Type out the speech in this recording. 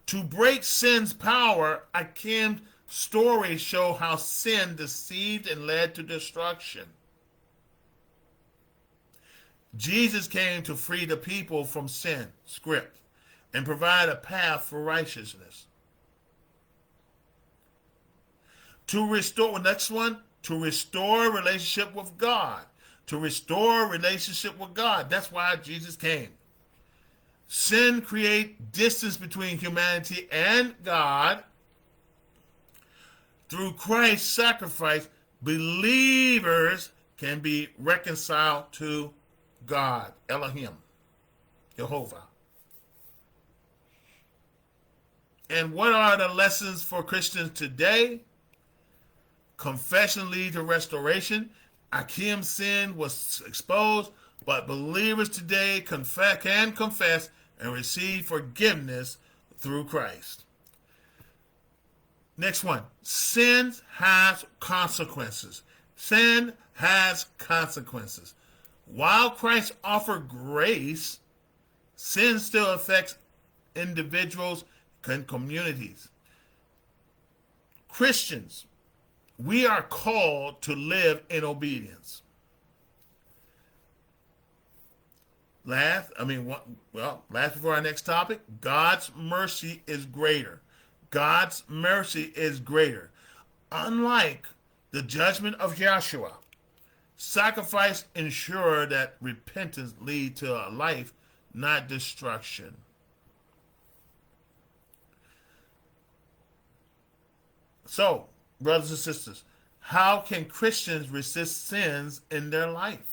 To break sin's power, Akim's stories show how sin deceived and led to destruction. Jesus came to free the people from sin, script, and provide a path for righteousness. To restore, next one, to restore relationship with God. To restore relationship with God. That's why Jesus came. Sin creates distance between humanity and God. Through Christ's sacrifice, believers can be reconciled to God, Elohim, Jehovah. And what are the lessons for Christians today? Confession leads to restoration. Akim's sin was exposed, but believers today can confess and receive forgiveness through Christ. Next one. Sin has consequences. Sin has consequences. While Christ offered grace, sin still affects individuals and communities. Christians, we are called to live in obedience. Last before our next topic, God's mercy is greater. God's mercy is greater. Unlike the judgment of Yahshua, sacrifice ensured that repentance lead to a life, not destruction. So, brothers and sisters, how can Christians resist sins in their life?